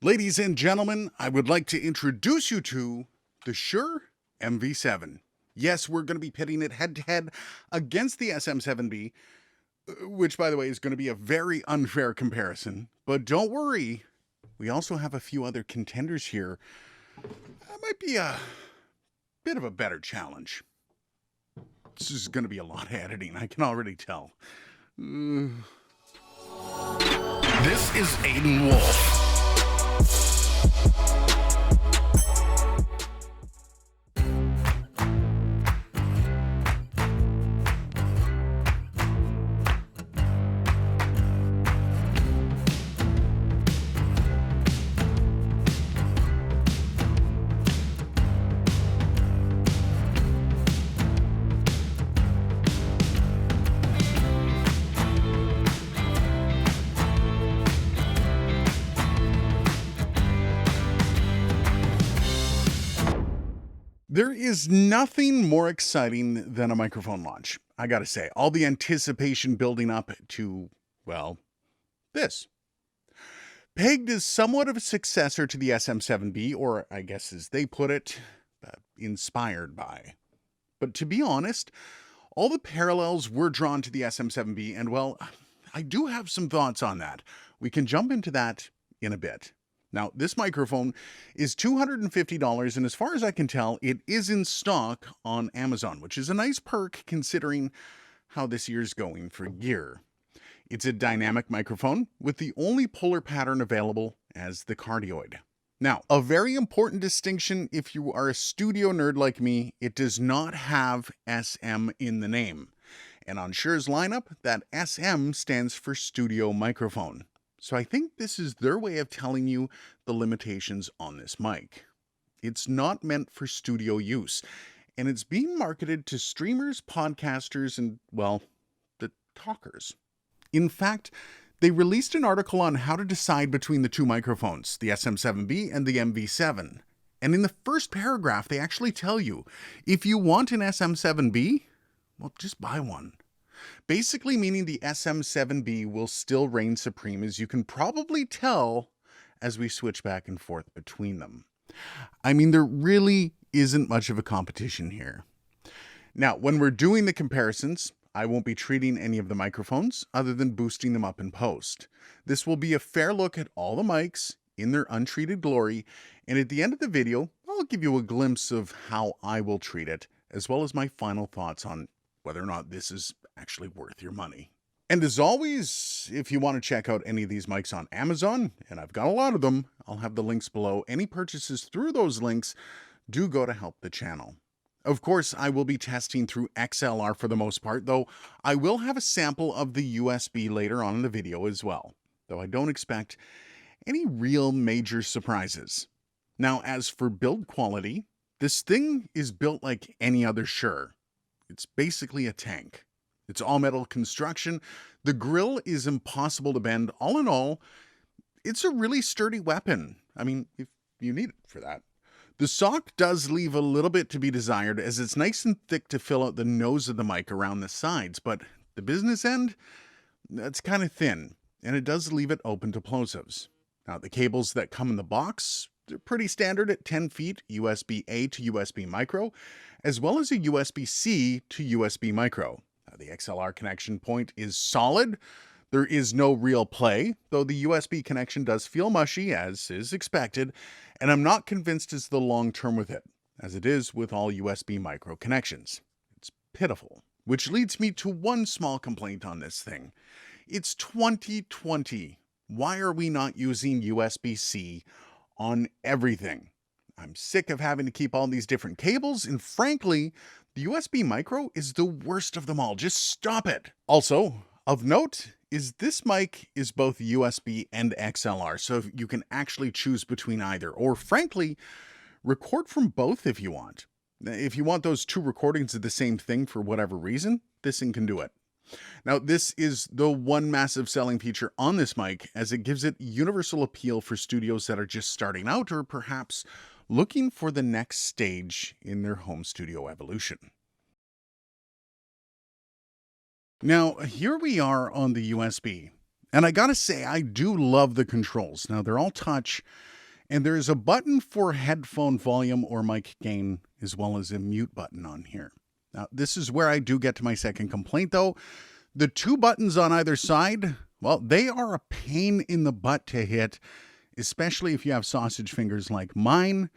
Ladies and gentlemen, I would like to introduce you to the Shure MV7. Yes, we're going to be pitting it head-to-head against the SM7B, which, by the way, is going to be a very unfair comparison. But don't worry, we also have a few other contenders here. That might be a bit of a better challenge. This is going to be a lot of editing, I can already tell. This is Aiden Wolf. There is nothing more exciting than a microphone launch, I gotta say. All the anticipation building up to, well, this. Pegged as somewhat of a successor to the SM7B, or I guess as they put it, inspired by. But to be honest, all the parallels were drawn to the SM7B, and well, I do have some thoughts on that. We can jump into that in a bit. Now, this microphone is $250, and as far as I can tell, it is in stock on Amazon, which is a nice perk considering how this year's going for gear. It's a dynamic microphone with the only polar pattern available as the cardioid. Now, a very important distinction if you are a studio nerd like me, it does not have SM in the name. And on Shure's lineup, that SM stands for studio microphone. So I think this is their way of telling you the limitations on this mic. It's not meant for studio use, and it's being marketed to streamers, podcasters, and, well, the talkers. In fact, they released an article on how to decide between the two microphones, the SM7B and the MV7. And in the first paragraph, they actually tell you, if you want an SM7B, well, just buy one. Basically meaning the SM7B will still reign supreme, as you can probably tell as we switch back and forth between them. I mean, there really isn't much of a competition here. Now, when we're doing the comparisons, I won't be treating any of the microphones other than boosting them up in post. This will be a fair look at all the mics in their untreated glory, and at the end of the video, I'll give you a glimpse of how I will treat it, as well as my final thoughts on whether or not this is actually worth your money. And as always, if you want to check out any of these mics on Amazon, and I've got a lot of them, I'll have the links below. Any purchases through those links do go to help the channel. Of course, I will be testing through XLR for the most part, though I will have a sample of the USB later on in the video as well, though I don't expect any real major surprises. Now, as for build quality, this thing is built like any other Shure. It's basically a tank. It's all metal construction. The grill is impossible to bend. All in all, it's a really sturdy weapon. I mean, if you need it for that. The sock does leave a little bit to be desired, as it's nice and thick to fill out the nose of the mic around the sides, but the business end, that's kind of thin, and it does leave it open to plosives. Now, the cables that come in the box, they're pretty standard at 10 feet, USB-A to USB micro, as well as a USB-C to USB micro. The XLR connection point is solid. There is no real play, though the USB connection does feel mushy, as is expected, and I'm not convinced it's the long term with it, as it is with all USB micro connections. It's pitiful. Which leads me to one small complaint on this thing. It's 2020. Why are we not using USB-C on everything? I'm sick of having to keep all these different cables, and frankly, the USB micro is the worst of them all. Just stop it. Also, of note is this mic is both USB and XLR, so you can actually choose between either, or frankly, record from both if you want. If you want those two recordings of the same thing for whatever reason, this thing can do it. Now, this is the one massive selling feature on this mic, as it gives it universal appeal for studios that are just starting out or perhaps looking for the next stage in their home studio evolution. Now, here we are on the USB. And I gotta say, I do love the controls. Now, they're all touch, and there's a button for headphone volume or mic gain, as well as a mute button on here. Now, this is where I do get to my second complaint, though. The two buttons on either side, well, they are a pain in the butt to hit, especially if you have sausage fingers like mine.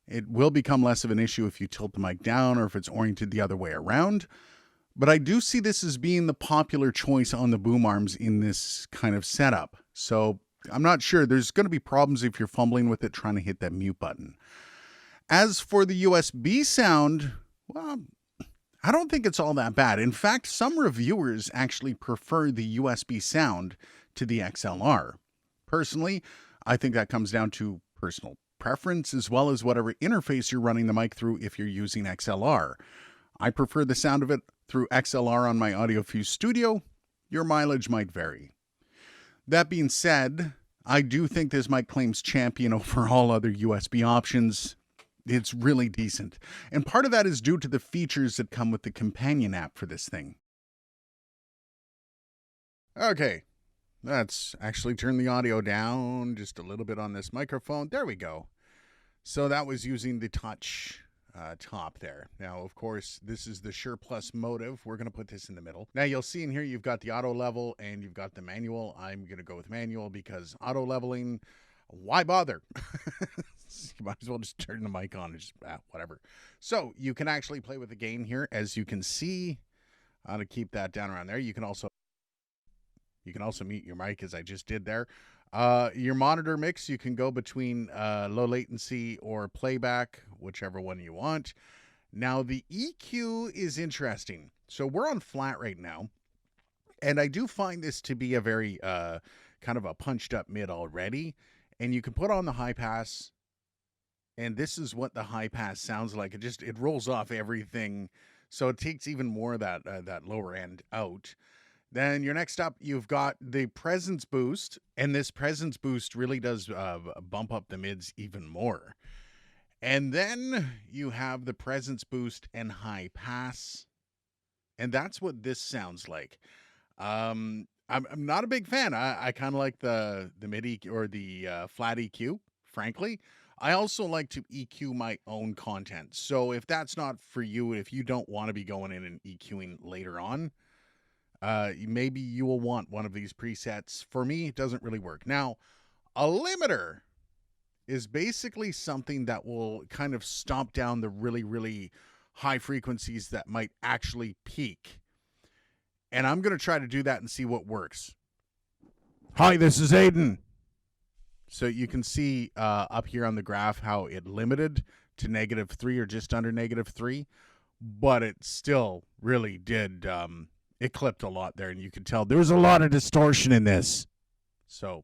It will become less of an issue if you tilt the mic down or if it's oriented the other way around. But I do see this as being the popular choice on the boom arms in this kind of setup. So I'm not sure. There's going to be problems if you're fumbling with it trying to hit that mute button. As for the USB sound, well, I don't think it's all that bad. In fact, some reviewers actually prefer the USB sound to the XLR. Personally, I think that comes down to personal preference as well as whatever interface you're running the mic through if you're using XLR. I prefer the sound of it through XLR on my AudioFuse Studio. Your mileage might vary. That being said, I do think this mic claims champion over all other USB options. It's really decent. And part of that is due to the features that come with the companion app for this thing. Okay, let's actually turn the audio down just a little bit on this microphone. There we go. So that was using the touch top there. Now, of course, this is the Shure Plus Motiv. We're going to put this in the middle. Now, you'll see in here you've got the auto level and you've got the manual. I'm going to go with manual because auto leveling, why bother? You might as well just turn the mic on and just whatever. So you can actually play with the gain here. As you can see, to keep that down around there. You can also mute your mic as I just did there. Your monitor mix, you can go between low latency or playback, whichever one you want. Now, the EQ is interesting. So we're on flat right now, and I do find this to be a very kind of a punched up mid already. And you can put on the high pass, and this is what the high pass sounds like. It rolls off everything, so it takes even more of that lower end out. Then your next up, you've got the presence boost, and this presence boost really does bump up the mids even more. And then you have the presence boost and high pass, and that's what this sounds like. I'm not a big fan. I kind of like the mid EQ or the flat EQ, frankly. I also like to EQ my own content. So if that's not for you, if you don't want to be going in and EQing later on, maybe you will want one of these presets. For me, it doesn't really work. Now, a limiter is basically something that will kind of stomp down the really, really high frequencies that might actually peak. And I'm going to try to do that and see what works. Hi, this is Aiden. So you can see up here on the graph how it limited to -3 or just under -3, but it still really did, it clipped a lot there, and you could tell there was a lot of distortion in this. So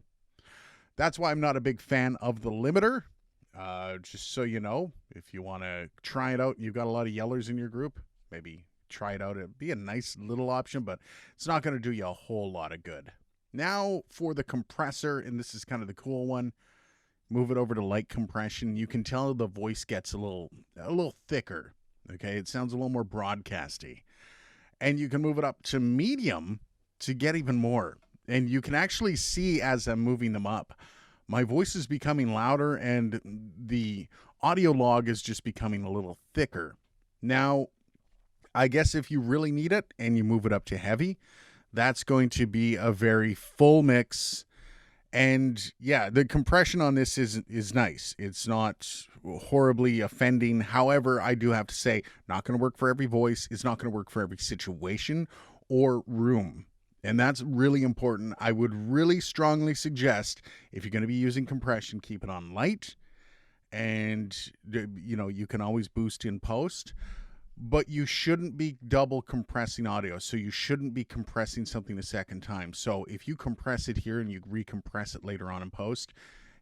that's why I'm not a big fan of the limiter. Just so you know, if you want to try it out and you've got a lot of yellers in your group, maybe try it out. It'd be a nice little option, but it's not going to do you a whole lot of good. Now for the compressor, and this is kind of the cool one. Move it over to light compression. You can tell the voice gets a little thicker. Okay, it sounds a little more broadcasty. And you can move it up to medium to get even more. And you can actually see as I'm moving them up, my voice is becoming louder and the audio log is just becoming a little thicker. Now, I guess if you really need it and you move it up to heavy, that's going to be a very full mix. And yeah, the compression on this is nice. It's not horribly offending. However, I do have to say, not going to work for every voice. It's not going to work for every situation or room. And that's really important. I would really strongly suggest if you're going to be using compression, keep it on light. And, you know, you can always boost in post. But you shouldn't be double compressing audio. So you shouldn't be compressing something a second time. So if you compress it here and you recompress it later on in post,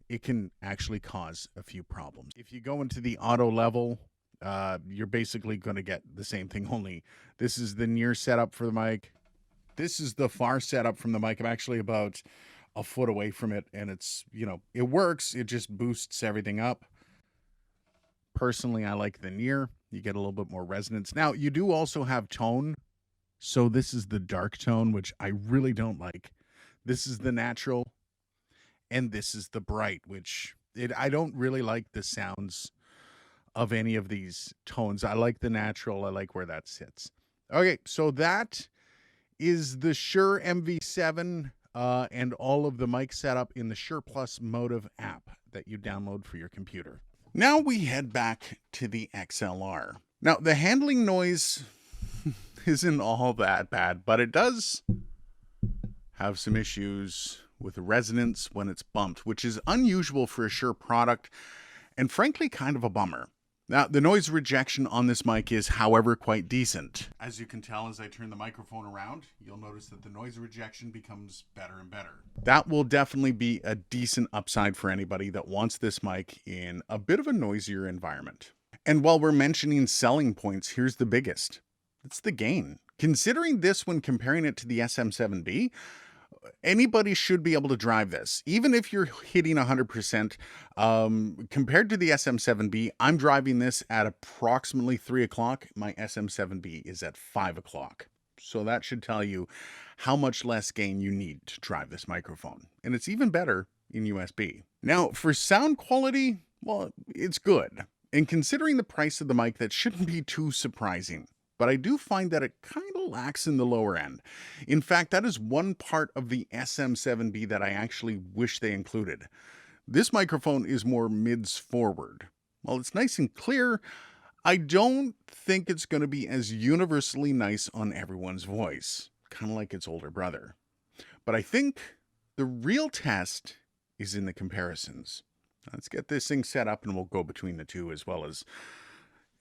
it can actually cause a few problems. If you go into the auto level, you're basically going to get the same thing, only this is the near setup for the mic. This is the far setup from the mic. I'm actually about a foot away from it, and it's, you know, it works. It just boosts everything up. Personally, I like the near. You get a little bit more resonance. Now, you do also have tone. So this is the dark tone, which I really don't like. This is the natural, and this is the bright, which I don't really like the sounds of any of these tones. I like the natural. I like where that sits. Okay, so that is the Shure MV7 and all of the mic setup in the Shure Plus Motiv app that you download for your computer. Now we head back to the XLR. Now, the handling noise isn't all that bad, but it does have some issues with resonance when it's bumped, which is unusual for a Shure product and frankly kind of a bummer. Now, the noise rejection on this mic is, however, quite decent. As you can tell, as I turn the microphone around, you'll notice that the noise rejection becomes better and better. That will definitely be a decent upside for anybody that wants this mic in a bit of a noisier environment. And while we're mentioning selling points, here's the biggest. It's the gain. Considering this when comparing it to the SM7B, anybody should be able to drive this, even if you're hitting 100%. Compared to the SM7B, I'm driving this at approximately 3 o'clock. My SM7B is at 5 o'clock. So that should tell you how much less gain you need to drive this microphone. And it's even better in USB. Now, for sound quality, well, it's good. And considering the price of the mic, that shouldn't be too surprising. But I do find that it kind of lacks in the lower end. In fact, that is one part of the SM7B that I actually wish they included. This microphone is more mids forward. While it's nice and clear, I don't think it's going to be as universally nice on everyone's voice, kind of like its older brother. But I think the real test is in the comparisons. Let's get this thing set up and we'll go between the two as well as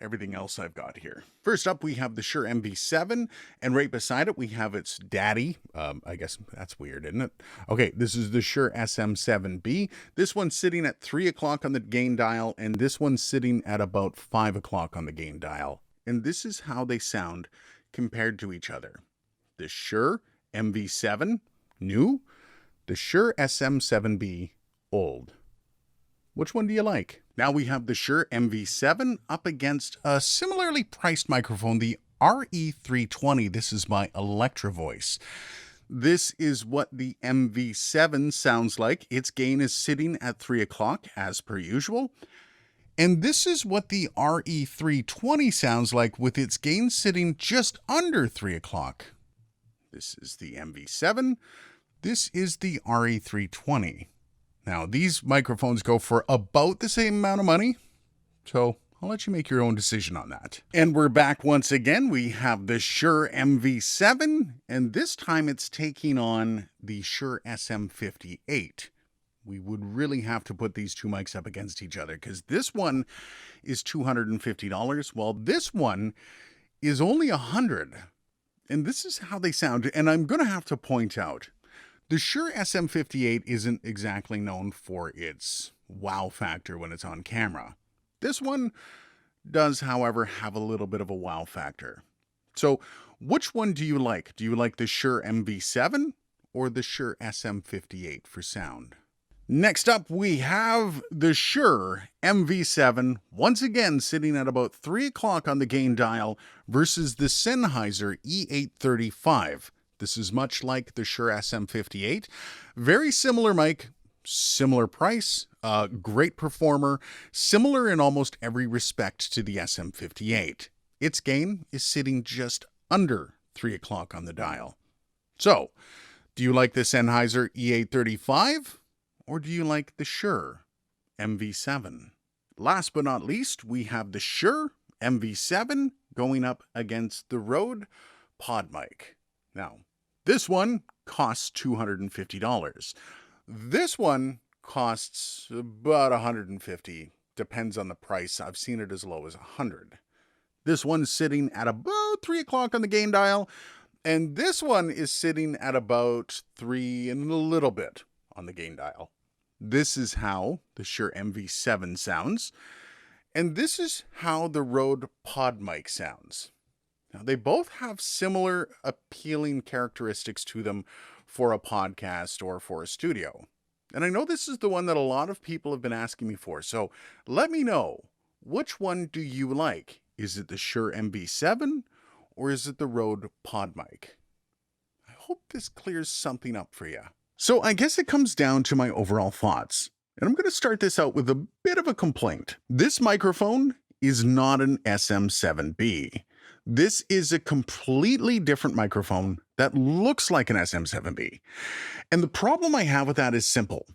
everything else I've got here. First up, we have the Shure MV7, and right beside it, we have its daddy. I guess that's weird, isn't it? Okay, this is the Shure SM7B. This one's sitting at 3 o'clock on the gain dial, and this one's sitting at about 5 o'clock on the gain dial. And this is how they sound compared to each other. The Shure MV7, new. The Shure SM7B, old. Which one do you like? Now we have the Shure MV7 up against a similarly priced microphone, the RE320. This is my Electro Voice. This is what the MV7 sounds like. Its gain is sitting at 3 o'clock as per usual. And this is what the RE320 sounds like with its gain sitting just under 3 o'clock. This is the MV7. This is the RE320. Now, these microphones go for about the same amount of money, so I'll let you make your own decision on that. And we're back once again. We have the Shure MV7, and this time it's taking on the Shure SM58. We would really have to put these two mics up against each other because this one is $250, while this one is only $100. And this is how they sound, and I'm going to have to point out, the Shure SM58 isn't exactly known for its wow factor when it's on camera. This one does, however, have a little bit of a wow factor. So, which one do you like? Do you like the Shure MV7 or the Shure SM58 for sound? Next up, we have the Shure MV7, once again sitting at about 3 o'clock on the gain dial versus the Sennheiser E835. This is much like the Shure SM58. Very similar mic, similar price, great performer, similar in almost every respect to the SM58. Its gain is sitting just under 3 o'clock on the dial. So, do you like the Sennheiser E835 or do you like the Shure MV7? Last but not least, we have the Shure MV7 going up against the Rode Podmic. Now, this one costs $250. This one costs about $150. Depends on the price. I've seen it as low as $100. This one's sitting at about 3 o'clock on the gain dial, and this one is sitting at about 3 and a little bit on the gain dial. This is how the Shure MV7 sounds, and this is how the Rode Podmic sounds. Now, they both have similar appealing characteristics to them for a podcast or for a studio. And I know this is the one that a lot of people have been asking me for, so let me know, which one do you like? Is it the Shure MV7 or is it the Rode Podmic? I hope this clears something up for you. So I guess it comes down to my overall thoughts. And I'm going to start this out with a bit of a complaint. This microphone is not an SM7B. This is a completely different microphone that looks like an SM7B. And the problem I have with that is simple.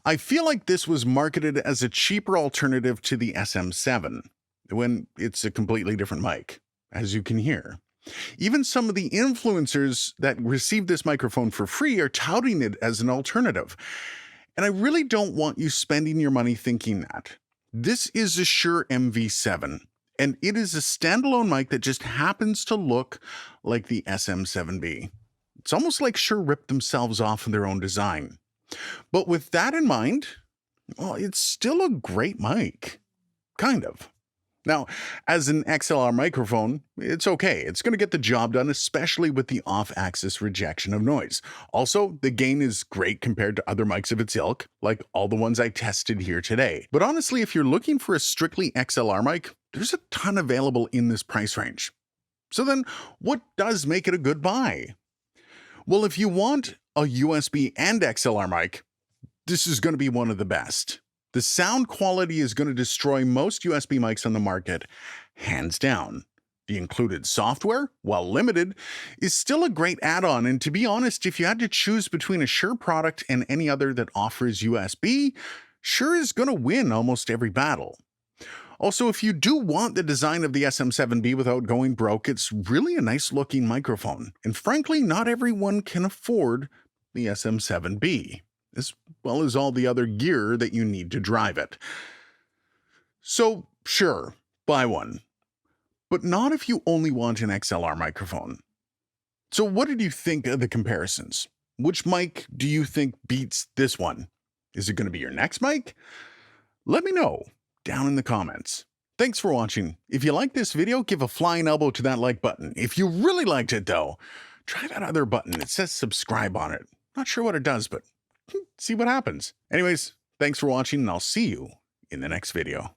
I feel like this was marketed as a cheaper alternative to the SM7 when it's a completely different mic, as you can hear. Even some of the influencers that received this microphone for free are touting it as an alternative. And I really don't want you spending your money thinking that. This is a Shure MV7, and it is a standalone mic that just happens to look like the SM7B. It's almost like Shure ripped themselves off of their own design. But with that in mind, well, it's still a great mic. Kind of. Now, as an XLR microphone, it's okay. It's going to get the job done, especially with the off-axis rejection of noise. Also, the gain is great compared to other mics of its ilk, like all the ones I tested here today. But honestly, if you're looking for a strictly XLR mic, there's a ton available in this price range. So then, what does make it a good buy? Well, if you want a USB and XLR mic, this is going to be one of the best. The sound quality is going to destroy most USB mics on the market, hands down. The included software, while limited, is still a great add-on, and to be honest, if you had to choose between a Shure product and any other that offers USB, Shure is going to win almost every battle. Also, if you do want the design of the SM7B without going broke, it's really a nice-looking microphone, and frankly, not everyone can afford the SM7B. As well as all the other gear that you need to drive it. So, sure, buy one. But not if you only want an XLR microphone. So what did you think of the comparisons? Which mic do you think beats this one? Is it going to be your next mic? Let me know down in the comments. Thanks for watching. If you like this video, give a flying elbow to that like button. If you really liked it though, try that other button. It says subscribe on it. Not sure what it does, but see what happens. Anyways, thanks for watching, and I'll see you in the next video.